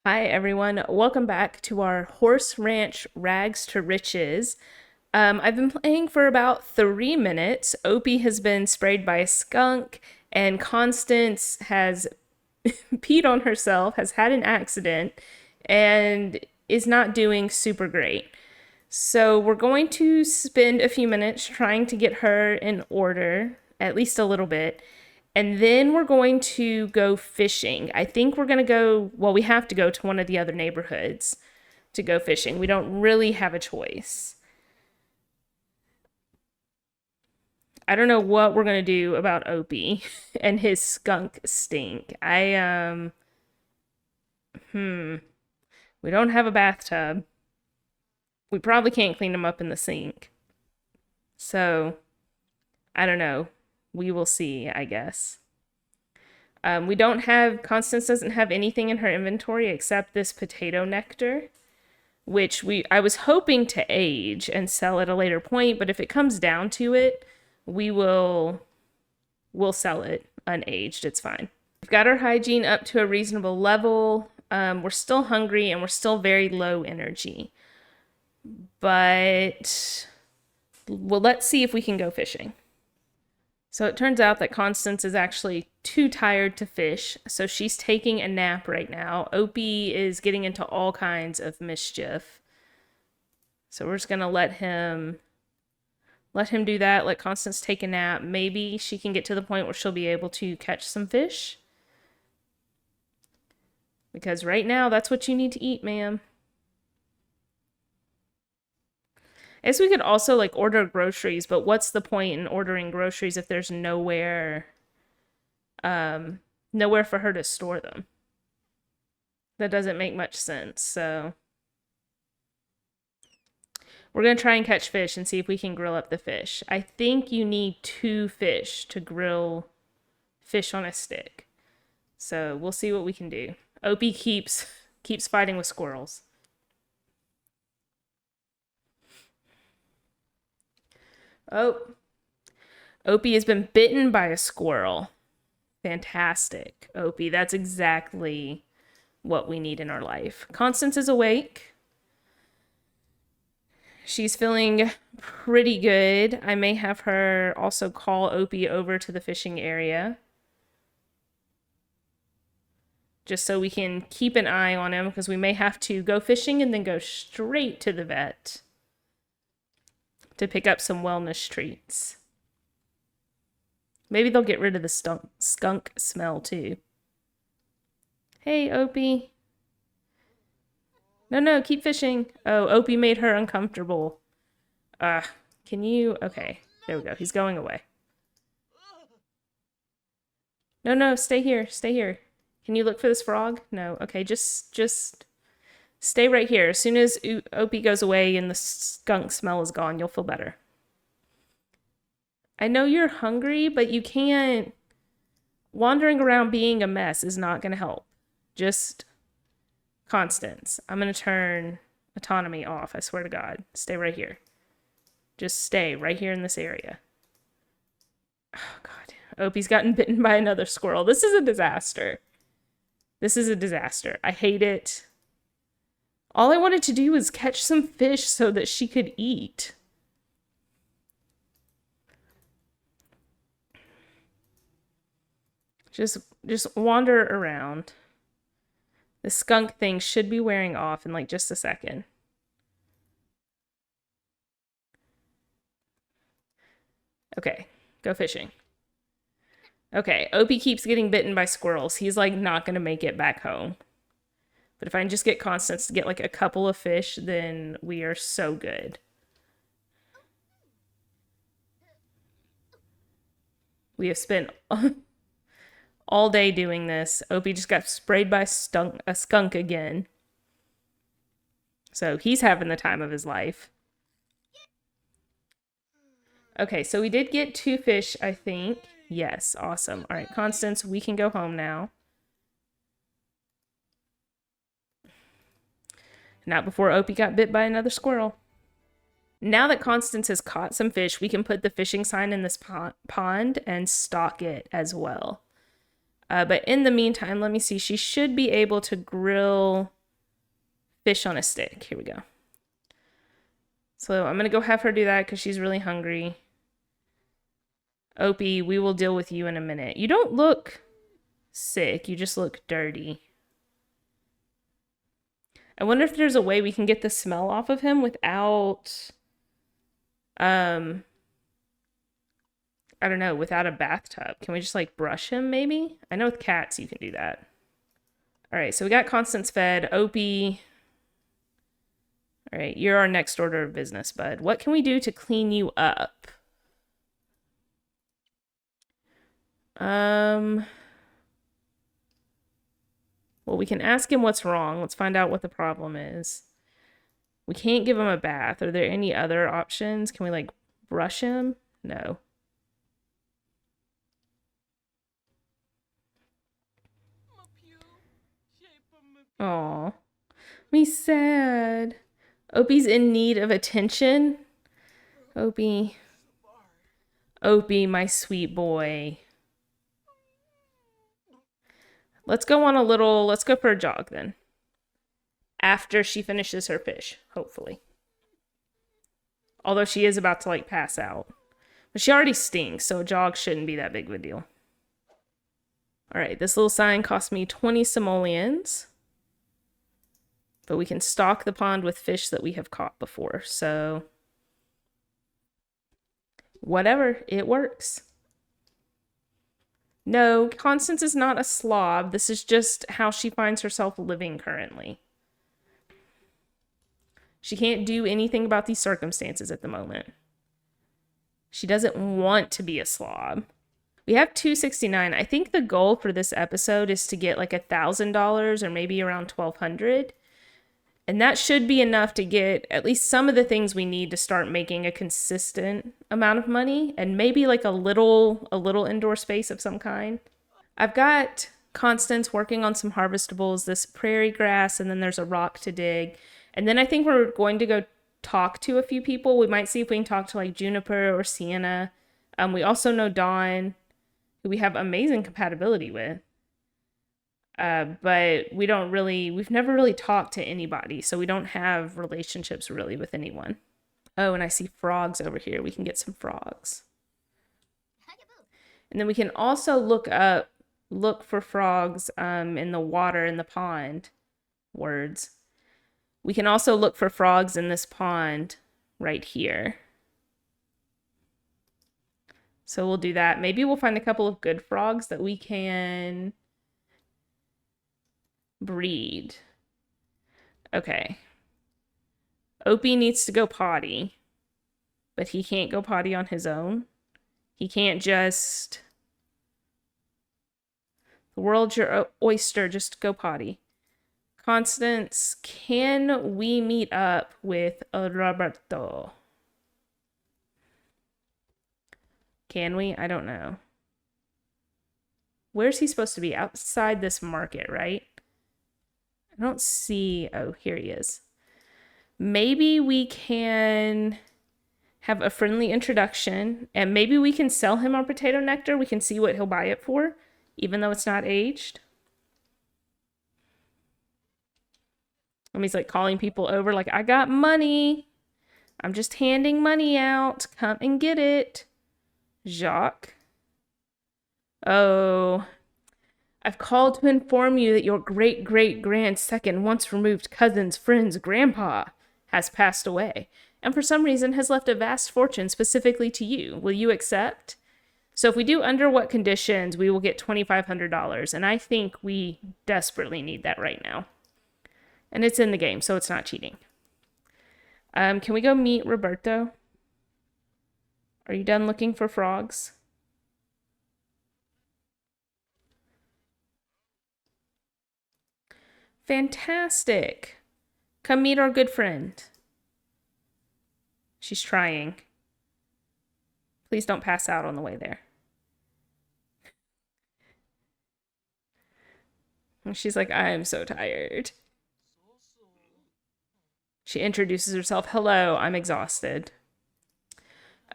Hi, everyone. Welcome back to our Horse Ranch Rags to Riches. I've been playing for about 3 minutes. Opie has been sprayed by a skunk, and Constance has peed on herself, has had an accident, and is not doing super great. So, we're going to spend a few minutes trying to get her in order, at least a little bit. And then we're going to go fishing. I think we're going to go, well, we have to go to one of the other neighborhoods to go fishing. We don't really have a choice. I don't know what we're going to do about Opie and his skunk stink. We don't have a bathtub. We probably can't clean him up in the sink. So, I don't know. We will see, I guess. We don't have, Constance doesn't have anything in her inventory except this potato nectar, which I was hoping to age and sell at a later point, but if it comes down to it, we'll sell it unaged. It's fine. We've got our hygiene up to a reasonable level. We're still hungry and we're still very low energy. But well, let's see if we can go fishing. So it turns out that Constance is actually too tired to fish, so she's taking a nap right now. Opie is getting into all kinds of mischief. So we're just gonna let him do that, let Constance take a nap. Maybe she can get to the point where she'll be able to catch some fish. Because right now, that's what you need to eat, ma'am. I guess we could also like order groceries, but what's the point in ordering groceries if there's nowhere for her to store them? That doesn't make much sense. So we're going to try and catch fish and see if we can grill up the fish. I think you need 2 fish to grill fish on a stick. So we'll see what we can do. Opie keeps fighting with squirrels. Oh, Opie has been bitten by a squirrel. Fantastic, Opie. That's exactly what we need in our life. Constance is awake. She's feeling pretty good. I may have her also call Opie over to the fishing area, just so we can keep an eye on him, because we may have to go fishing and then go straight to the vet to pick up some wellness treats. Maybe they'll get rid of the skunk smell too. Hey, Opie. No, keep fishing. Oh, Opie made her uncomfortable. Can you? Okay, there we go. He's going away. No, stay here. Stay here. Can you look for this frog? No. Okay, just stay right here. As soon as Opie goes away and the skunk smell is gone, you'll feel better. I know you're hungry, but you can't. Wandering around being a mess is not going to help. Just Constance. I'm going to turn autonomy off. I swear to God. Stay right here. Just stay right here in this area. Oh, God. Opie's gotten bitten by another squirrel. This is a disaster. This is a disaster. I hate it. All I wanted to do was catch some fish so that she could eat. Just wander around. The skunk thing should be wearing off in like just a second. Okay, go fishing. Okay, Opie keeps getting bitten by squirrels. He's like not gonna make it back home. But if I can just get Constance to get like a couple of fish, then we are so good. We have spent all day doing this. Opie just got sprayed by a skunk again. So he's having the time of his life. Okay, so we did get 2 fish, I think. Yes, awesome. All right, Constance, we can go home now. Not before Opie got bit by another squirrel. Now that Constance has caught some fish, we can put the fishing sign in this pond and stock it as well. But in the meantime, let me see. She should be able to grill fish on a stick. Here we go. So I'm going to go have her do that because she's really hungry. Opie, we will deal with you in a minute. You don't look sick. You just look dirty. I wonder if there's a way we can get the smell off of him without, I don't know, without a bathtub. Can we just like brush him maybe? I know with cats you can do that. All right, so we got Constance fed. Opie. All right, you're our next order of business, bud. What can we do to clean you up? Well, we can ask him what's wrong. Let's find out what the problem is. We can't give him a bath. Are there any other options? Can we like brush him? No. Aw. Me sad. Opie's in need of attention. Opie. Opie, my sweet boy. Let's go for a jog then. After she finishes her fish, hopefully. Although she is about to like pass out. But she already stinks, so a jog shouldn't be that big of a deal. All right, this little sign cost me 20 simoleons. But we can stock the pond with fish that we have caught before, so whatever, it works. No, Constance is not a slob. This is just how she finds herself living currently. She can't do anything about these circumstances at the moment. She doesn't want to be a slob. We have 269. I think the goal for this episode is to get like $1,000 or maybe around 1,200. And that should be enough to get at least some of the things we need to start making a consistent amount of money and maybe like a little indoor space of some kind. I've got Constance working on some harvestables, this prairie grass, and then there's a rock to dig. And then I think we're going to go talk to a few people. We might see if we can talk to like Juniper or Sienna. We also know Dawn, who we have amazing compatibility with. But we've never really talked to anybody, so we don't have relationships really with anyone. Oh, and I see frogs over here. We can get some frogs. And then we can also look for frogs in the water in the pond. Words. We can also look for frogs in this pond right here. So we'll do that. Maybe we'll find a couple of good frogs that we can breed. Okay. Opie needs to go potty, but he can't go potty on his own. He can't just... The world's your oyster, just go potty. Constance, can we meet up with Roberto? Can we? I don't know. Where's he supposed to be? Outside this market, right? I don't see... Oh, here he is. Maybe we can have a friendly introduction, and maybe we can sell him our potato nectar. We can see what he'll buy it for, even though it's not aged. And he's like calling people over like, I got money. I'm just handing money out. Come and get it. Jacques. Oh... I've called to inform you that your great-great-grand second once removed cousin's friend's grandpa has passed away, and for some reason has left a vast fortune specifically to you. Will you accept? So if we do under what conditions, we will get $2,500, and I think we desperately need that right now. And it's in the game, so it's not cheating. Can we go meet Roberto? Are you done looking for frogs? Fantastic. Come meet our good friend. She's trying. Please don't pass out on the way there. And she's like, I am so tired. She introduces herself. Hello, I'm exhausted.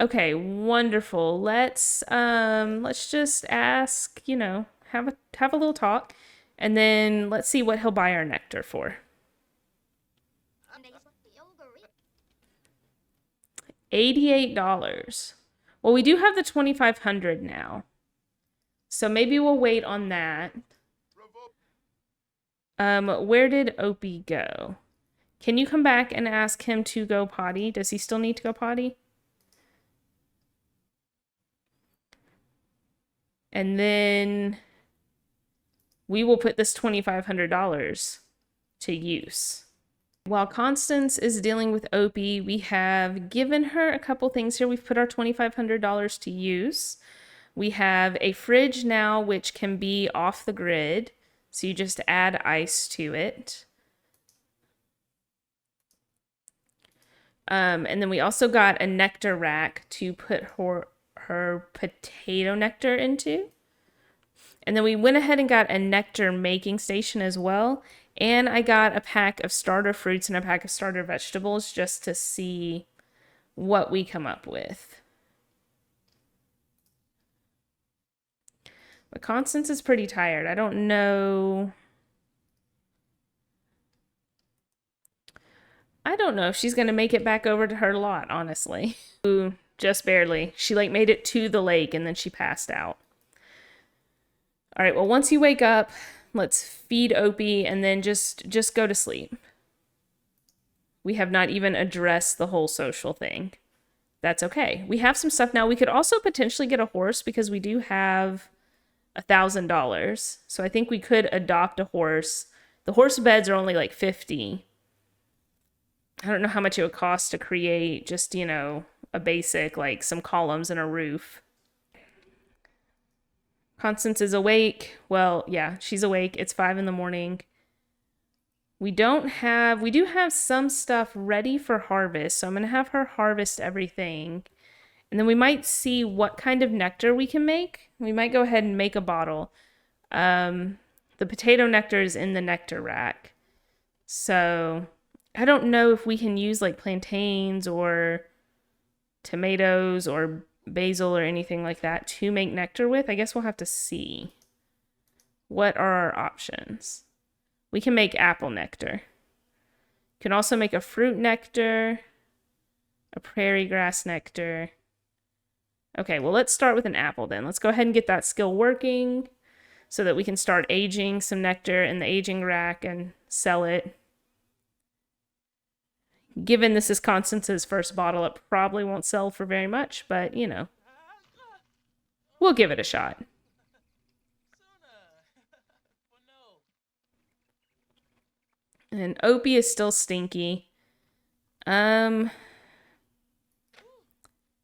Okay, wonderful. Let's just ask, have a little talk. And then let's see what he'll buy our nectar for. $88. Well, we do have the 2,500 now. So maybe we'll wait on that. Where did Opie go? Can you come back and ask him to go potty? Does he still need to go potty? And then we will put this $2,500 to use. While Constance is dealing with Opie, we have given her a couple things here. We've put our $2,500 to use. We have a fridge now, which can be off the grid. So you just add ice to it. And then we also got a nectar rack to put her potato nectar into. And then we went ahead and got a nectar making station as well. And I got a pack of starter fruits and a pack of starter vegetables just to see what we come up with. But Constance is pretty tired. I don't know. I don't know if she's going to make it back over to her lot, honestly. Ooh, just barely. She like made it to the lake and then she passed out. All right, well, once you wake up, let's feed Opie and then just go to sleep. We have not even addressed the whole social thing. That's okay. We have some stuff now. We could also potentially get a horse because we do have $1,000. So I think we could adopt a horse. The horse beds are only like 50. I don't know how much it would cost to create just, you know, a basic, like some columns and a roof. Constance is awake. Well, yeah, she's awake. It's 5 in the morning. We do have some stuff ready for harvest. So I'm going to have her harvest everything. And then we might see what kind of nectar we can make. We might go ahead and make a bottle. The potato nectar is in the nectar rack. So I don't know if we can use like plantains or tomatoes or basil or anything like that to make nectar with. I guess we'll have to see. What are our options? We can make apple nectar. You can also make a fruit nectar, a prairie grass nectar. Okay, well, let's start with an apple then. Let's go ahead and get that skill working so that we can start aging some nectar in the aging rack and sell it. Given this is Constance's first bottle, it probably won't sell for very much, but, you know, we'll give it a shot. And Opie is still stinky. We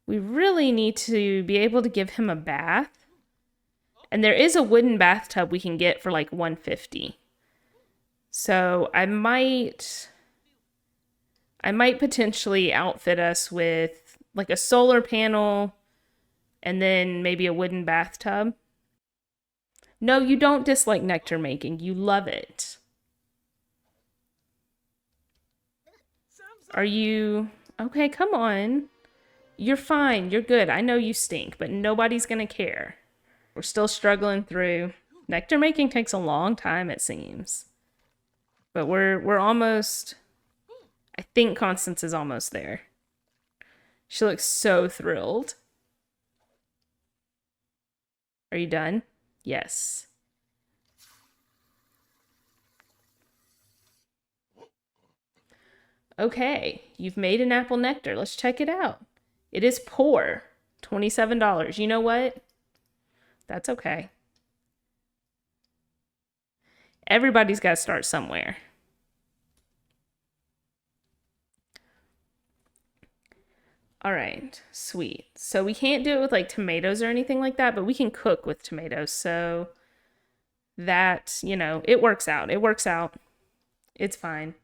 really need to be able to give him a bath. And there is a wooden bathtub we can get for like $150. So I might potentially outfit us with like a solar panel and then maybe a wooden bathtub. No, you don't dislike nectar making. You love it. Are you... Okay, come on. You're fine. You're good. I know you stink, but nobody's gonna care. We're still struggling through. Nectar making takes a long time, it seems. But we're almost... I think Constance is almost there. She looks so thrilled. Are you done? Yes. Okay, you've made an apple nectar. Let's check it out. It is poor. $27. You know what? That's okay. Everybody's got to start somewhere. All right, sweet. So we can't do it with like tomatoes or anything like that, but we can cook with tomatoes. So that, you know, it works out. It works out. It's fine.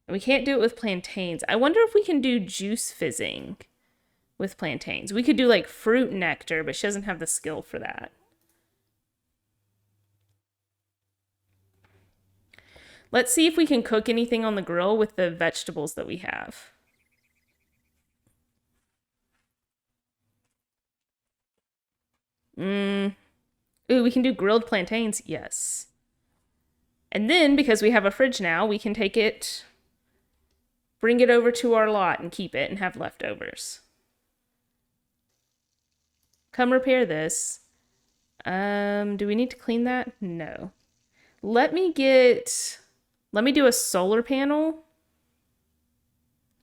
And we can't do it with plantains. I wonder if we can do juice fizzing with plantains. We could do like fruit nectar, but she doesn't have the skill for that. Let's see if we can cook anything on the grill with the vegetables that we have. Ooh, we can do grilled plantains. Yes. And then, because we have a fridge now, we can take it bring it over to our lot and keep it and have leftovers. Come repair this. Do we need to clean that? No. Let me do a solar panel.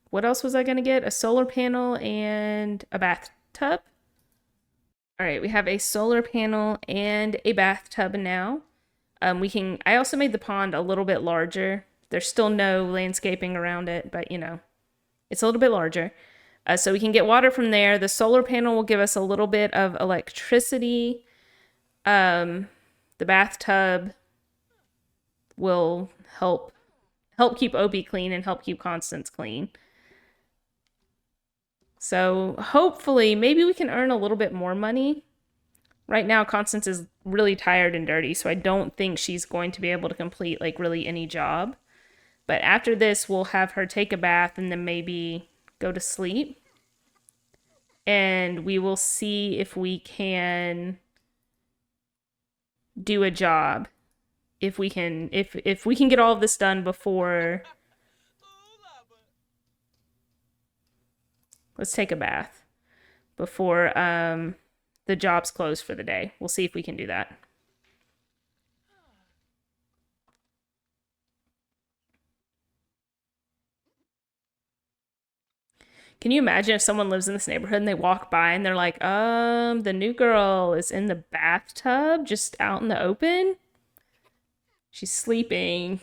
What else was I going to get? A solar panel and a bathtub. All right, we have a solar panel and a bathtub now. I also made the pond a little bit larger. There's still no landscaping around it, but you know, it's a little bit larger. So we can get water from there. The solar panel will give us a little bit of electricity. The bathtub will help keep Opie clean and help keep Constance clean. So hopefully, maybe we can earn a little bit more money. Right now, Constance is really tired and dirty, so I don't think she's going to be able to complete like really any job. But after this, we'll have her take a bath and then maybe go to sleep. And we will see if we can do a job. If we can get all of this done before. Let's take a bath before the job's closed for the day. We'll see if we can do that. Can you imagine if someone lives in this neighborhood and they walk by and they're like, the new girl is in the bathtub just out in the open? She's sleeping.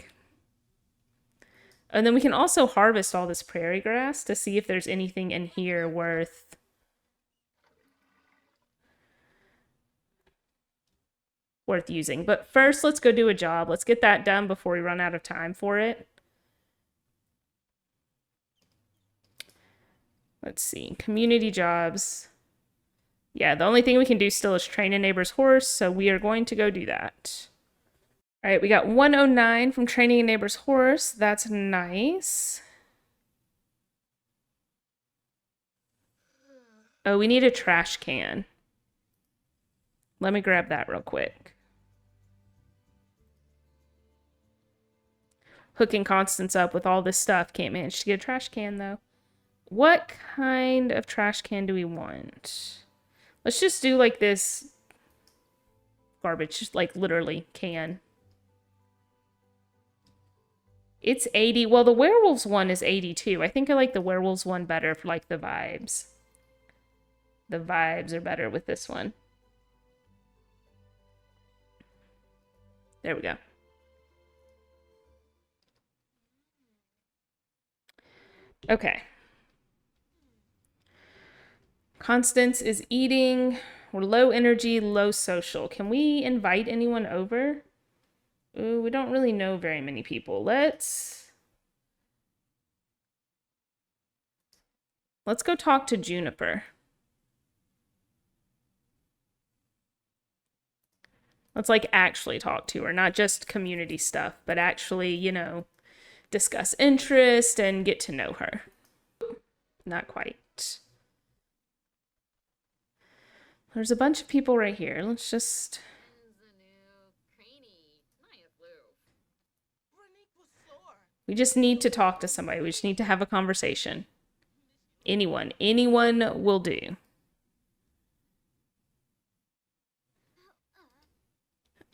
And then we can also harvest all this prairie grass to see if there's anything in here worth using. But first, let's go do a job. Let's get that done before we run out of time for it. Let's see. Community jobs. Yeah, the only thing we can do still is train a neighbor's horse, so we are going to go do that. All right, we got 109 from training a neighbor's horse. That's nice. Oh, we need a trash can. Let me grab that real quick. Hooking Constance up with all this stuff. Can't manage to get a trash can, though. What kind of trash can do we want? Let's just do like this garbage, like literally can. It's 80. Well, the werewolves one is 82. I think I like the werewolves one better for like the vibes. The vibes are better with this one. There we go. Okay. Constance is eating. We're low energy, low social. Can we invite anyone over? Ooh, we don't really know very many people. Let's go talk to Juniper. Let's like actually talk to her, not just community stuff, but actually, you know, discuss interest and get to know her. Not quite. There's a bunch of people right here. Let's just... We just need to talk to somebody. We just need to have a conversation. Anyone will do.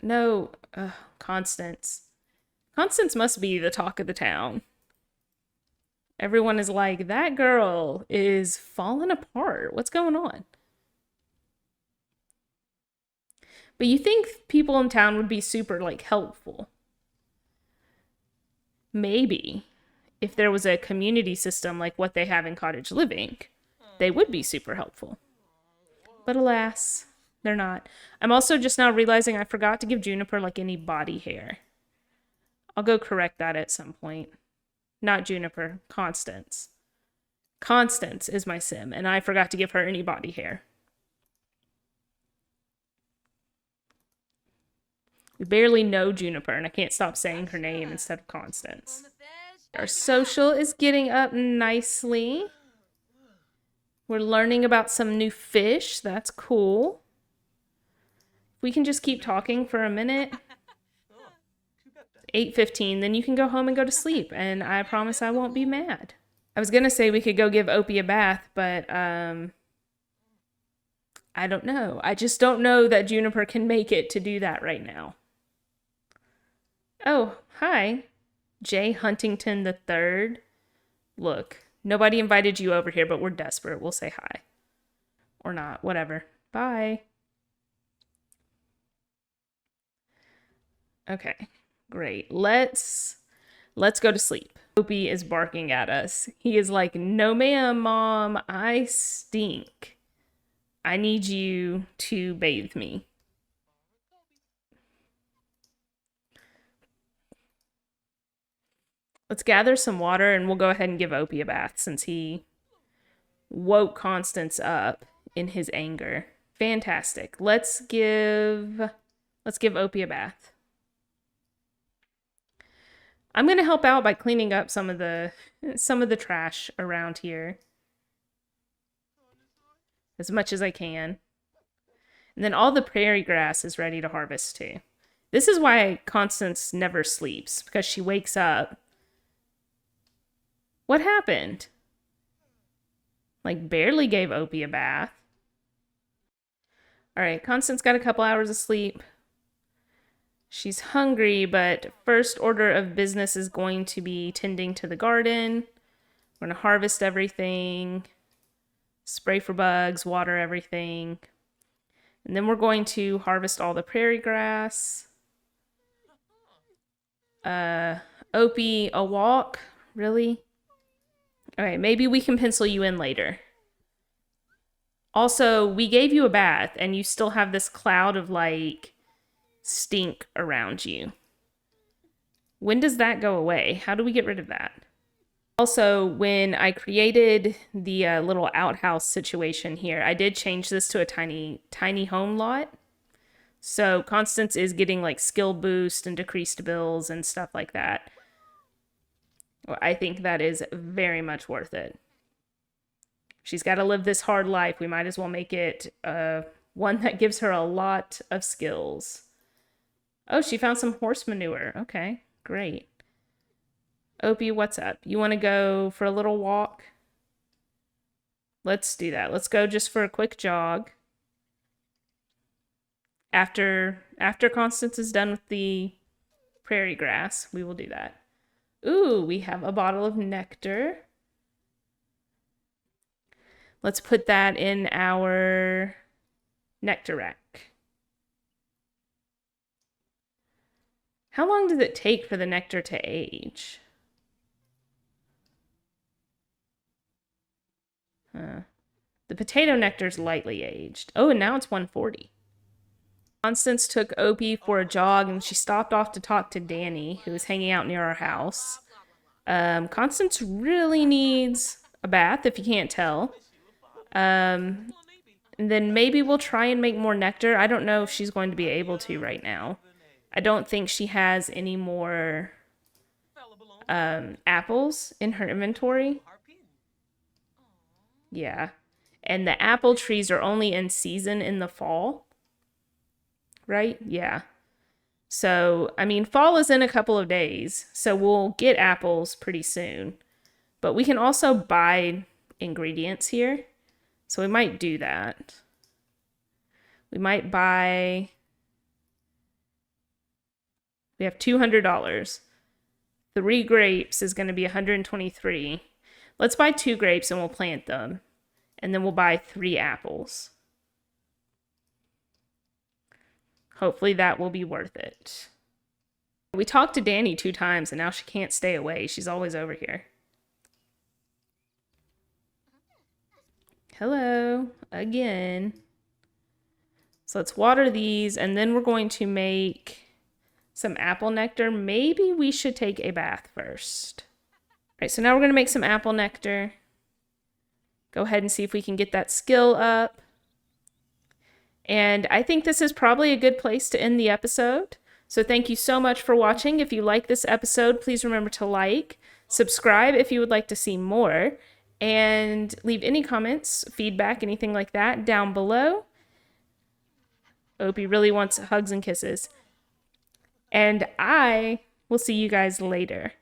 No, Constance. Constance must be the talk of the town. Everyone is like, that girl is falling apart. What's going on? But you think people in town would be super, like, helpful. Maybe. If there was a community system like what they have in cottage living, they would be super helpful. But alas, they're not. I'm also just now realizing I forgot to give Juniper, like, any body hair. I'll go correct that at some point. Not Juniper, Constance. Constance is my sim, and I forgot to give her any body hair. We barely know Juniper, and I can't stop saying her name instead of Constance. Our social is getting up nicely. We're learning about some new fish. That's cool. We can just keep talking for a minute. 8:15, then you can go home and go to sleep, and I promise I won't be mad. I was gonna say we could go give Opie a bath, but I don't know. I just don't know that Juniper can make it to do that right now. Oh, hi. Jay Huntington the Third. Look, nobody invited you over here, but we're desperate. We'll say hi. Or not, whatever. Bye. Okay, great. Let's go to sleep. Opie is barking at us. He is like, "No ma'am, Mom, I stink. I need you to bathe me." Let's gather some water and we'll go ahead and give Opie a bath since he woke Constance up in his anger. Fantastic. Let's give Opie a bath. I'm going to help out by cleaning up some of the trash around here as much as I can. And then all the prairie grass is ready to harvest too. This is why Constance never sleeps, because she wakes up. What happened? Like, barely gave Opie a bath. All right, Constance got a couple hours of sleep. She's hungry, but first order of business is going to be tending to the garden. We're going to harvest everything, spray for bugs, water everything. And then we're going to harvest all the prairie grass. Opie, a walk? Really? All right, maybe we can pencil you in later. Also, we gave you a bath and you still have this cloud of like stink around you. When does that go away? How do we get rid of that? Also, when I created the little outhouse situation here, I did change this to a tiny home lot. So Constance is getting like skill boost and decreased bills and stuff like that. I think that is very much worth it. She's got to live this hard life. We might as well make it one that gives her a lot of skills. Oh, she found some horse manure. Okay, great. Opie, what's up? You want to go for a little walk? Let's do that. Let's go just for a quick jog. After Constance is done with the prairie grass, we will do that. Ooh, we have a bottle of nectar. Let's put that in our nectar rack. How long does it take for the nectar to age? The potato nectar is lightly aged. Oh, and now it's 140. Constance took Opie for a jog and she stopped off to talk to Danny, who was hanging out near our house. Constance really needs a bath, if you can't tell. And then maybe we'll try and make more nectar. I don't know if she's going to be able to right now. I don't think she has any more apples in her inventory. Yeah. And the apple trees are only in season in the fall. Right? Yeah. So, I mean, fall is in a couple of days. So we'll get apples pretty soon. But we can also buy ingredients here. So we might do that. We might buy... We have $200. 3 grapes is going to be 123. Let's buy 2 grapes and we'll plant them. And then we'll buy 3 apples. Hopefully that will be worth it. We talked to Danny 2 times and now she can't stay away. She's always over here. Hello, again. So let's water these and then we're going to make some apple nectar. Maybe we should take a bath first. All right, so now we're going to make some apple nectar. Go ahead and see if we can get that skill up. And I think this is probably a good place to end the episode. So thank you so much for watching. If you like this episode, please remember to like, subscribe if you would like to see more, and leave any comments, feedback, anything like that down below. Opie really wants hugs and kisses. And I will see you guys later.